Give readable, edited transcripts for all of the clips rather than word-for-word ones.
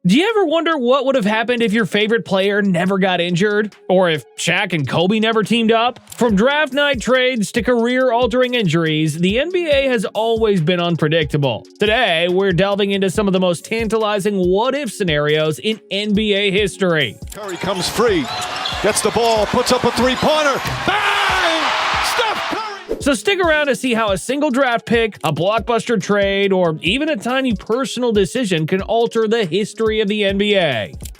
Do you ever wonder what would have happened if your favorite player never got injured? Or if Shaq and Kobe never teamed up? From draft night trades to career-altering injuries, the NBA has always been unpredictable. Today, we're delving into some of the most tantalizing what-if scenarios in NBA history. Curry comes free, gets the ball, puts up a three-pointer. Bang! Steph Curry! So stick around to see how a single draft pick, a blockbuster trade, or even a tiny personal decision can alter the history of the NBA.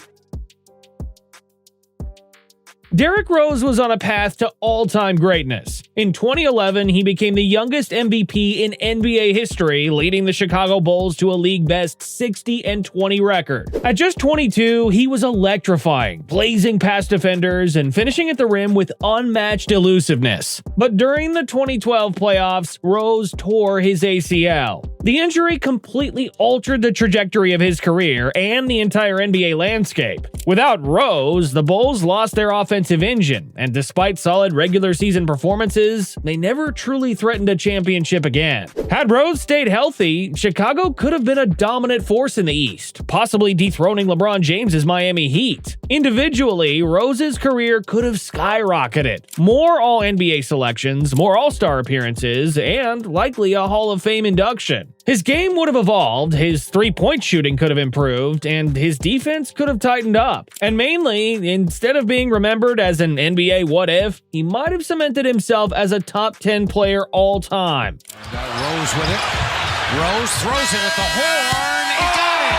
Derrick Rose was on a path to all-time greatness. In 2011, he became the youngest MVP in NBA history, leading the Chicago Bulls to a league-best 60-20 record. At just 22, he was electrifying, blazing past defenders and finishing at the rim with unmatched elusiveness. But during the 2012 playoffs, Rose tore his ACL. The injury completely altered the trajectory of his career and the entire NBA landscape. Without Rose, the Bulls lost their offensive engine, and despite solid regular season performances, they never truly threatened a championship again. Had Rose stayed healthy, Chicago could have been a dominant force in the East, possibly dethroning LeBron James's Miami Heat. Individually, Rose's career could have skyrocketed. More All-NBA selections, more All-Star appearances, and likely a Hall of Fame induction. His game would have evolved, his three-point shooting could have improved, and his defense could have tightened up. And mainly, instead of being remembered as an NBA what-if, he might have cemented himself as a top 10 player all time. Got Rose with it. Rose throws it at the horn. He got it!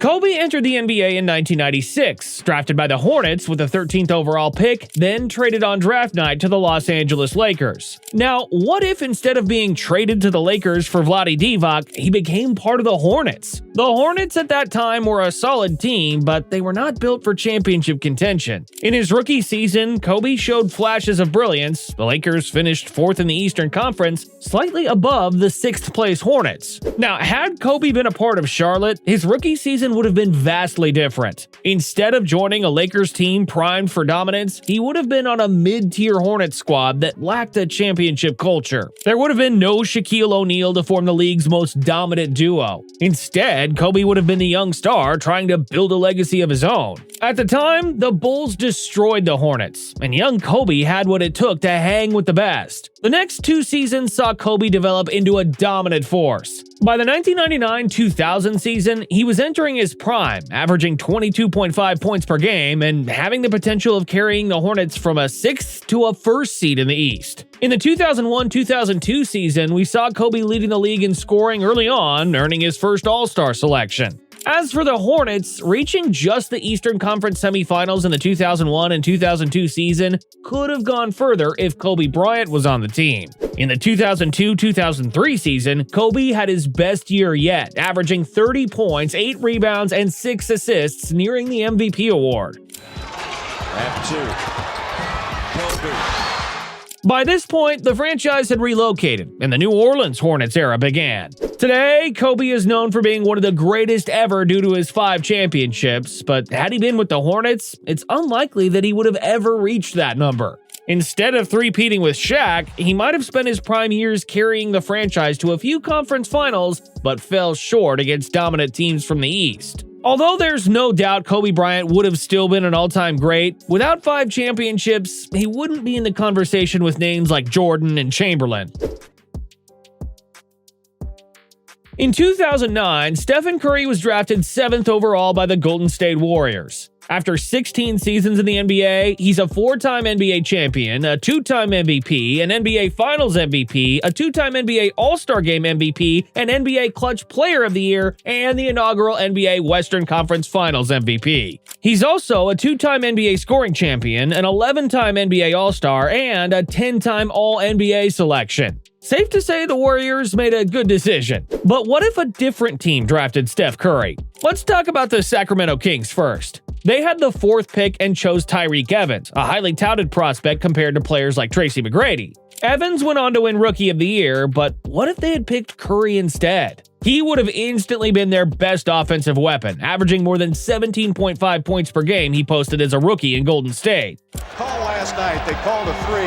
Kobe entered the NBA in 1996, drafted by the Hornets with the 13th overall pick, then traded on draft night to the Los Angeles Lakers. Now, what if instead of being traded to the Lakers for Vlade Divac, he became part of the Hornets? The Hornets at that time were a solid team, but they were not built for championship contention. In his rookie season, Kobe showed flashes of brilliance. The Lakers finished 4th in the Eastern Conference, slightly above the 6th-place Hornets. Now, had Kobe been a part of Charlotte, his rookie season would have been vastly different. Instead of joining a Lakers team primed for dominance, he would have been on a mid-tier Hornets squad that lacked a championship culture. There would have been no Shaquille O'Neal to form the league's most dominant duo. Instead, Kobe would have been the young star trying to build a legacy of his own. At the time, the Bulls destroyed the Hornets, and young Kobe had what it took to hang with the best. The next 2 seasons saw Kobe develop into a dominant force. By the 1999-2000 season, he was entering his prime, averaging 22.5 points per game and having the potential of carrying the Hornets from a 6th to a 1st seed in the East. In the 2001-2002 season, we saw Kobe leading the league in scoring early on, earning his first All-Star selection. As for the Hornets, reaching just the Eastern Conference semifinals in the 2001 and 2002 season could have gone further if Kobe Bryant was on the team. In the 2002-2003 season, Kobe had his best year yet, averaging 30 points, 8 rebounds, and 6 assists, nearing the MVP award. At 2. Kobe. By this point, the franchise had relocated, and the New Orleans Hornets era began. Today, Kobe is known for being one of the greatest ever due to his 5 championships, but had he been with the Hornets, it's unlikely that he would have ever reached that number. Instead of three-peating with Shaq, he might have spent his prime years carrying the franchise to a few conference finals, but fell short against dominant teams from the East. Although there's no doubt Kobe Bryant would have still been an all-time great, without 5 championships, he wouldn't be in the conversation with names like Jordan and Chamberlain. In 2009, Stephen Curry was drafted 7th overall by the Golden State Warriors. After 16 seasons in the NBA, he's a 4-time NBA champion, a 2-time MVP, an NBA Finals MVP, a 2-time NBA All-Star Game MVP, an NBA Clutch Player of the Year, and the inaugural NBA Western Conference Finals MVP. He's also a 2-time NBA scoring champion, an 11-time NBA All-Star, and a 10-time All-NBA selection. Safe to say the Warriors made a good decision. But what if a different team drafted Steph Curry? Let's talk about the Sacramento Kings first. They had the 4th pick and chose Tyreke Evans, a highly touted prospect compared to players like Tracy McGrady. Evans went on to win Rookie of the Year, but what if they had picked Curry instead? He would have instantly been their best offensive weapon, averaging more than 17.5 points per game he posted as a rookie in Golden State. Call last night, they called a 3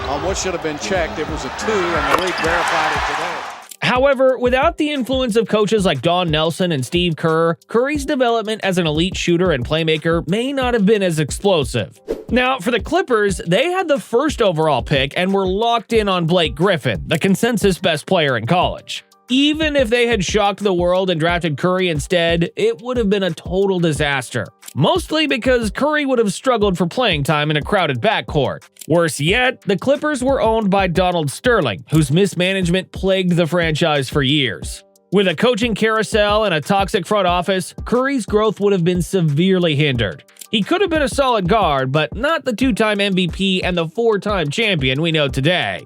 on what should have been checked. It was a 2, and the league verified it today. However, without the influence of coaches like Don Nelson and Steve Kerr, Curry's development as an elite shooter and playmaker may not have been as explosive. Now, for the Clippers, they had the first overall pick and were locked in on Blake Griffin, the consensus best player in college. Even if they had shocked the world and drafted Curry instead, it would have been a total disaster. Mostly because Curry would have struggled for playing time in a crowded backcourt. Worse yet, the Clippers were owned by Donald Sterling, whose mismanagement plagued the franchise for years. With a coaching carousel and a toxic front office, Curry's growth would have been severely hindered. He could have been a solid guard, but not the two-time MVP and the four-time champion we know today.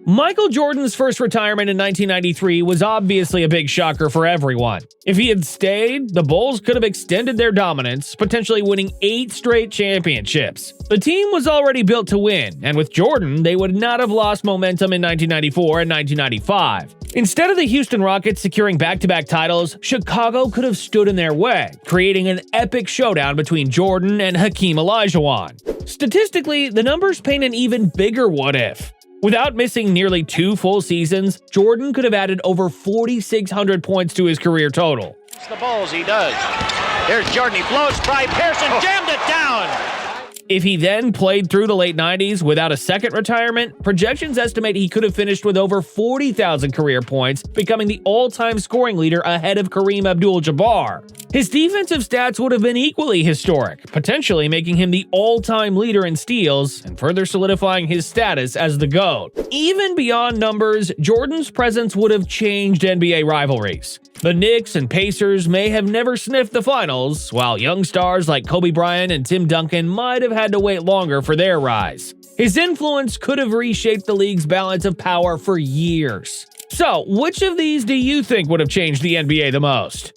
Michael Jordan's first retirement in 1993 was obviously a big shocker for everyone. If he had stayed, the Bulls could have extended their dominance, potentially winning 8 straight championships. The team was already built to win, and with Jordan, they would not have lost momentum in 1994 and 1995. Instead of the Houston Rockets securing back-to-back titles, Chicago could have stood in their way, creating an epic showdown between Jordan and Hakeem Olajuwon. Statistically, the numbers paint an even bigger what-if. Without missing nearly 2 full seasons, Jordan could have added over 4,600 points to his career total. It's the Bulls, he does. There's Jordan, he floats by Pearson, jammed it down! If he then played through the late 90s without a second retirement, projections estimate he could have finished with over 40,000 career points, becoming the all-time scoring leader ahead of Kareem Abdul-Jabbar. His defensive stats would have been equally historic, potentially making him the all-time leader in steals and further solidifying his status as the GOAT. Even beyond numbers, Jordan's presence would have changed NBA rivalries. The Knicks and Pacers may have never sniffed the finals, while young stars like Kobe Bryant and Tim Duncan might have had to wait longer for their rise. His influence could have reshaped the league's balance of power for years. So, which of these do you think would have changed the NBA the most?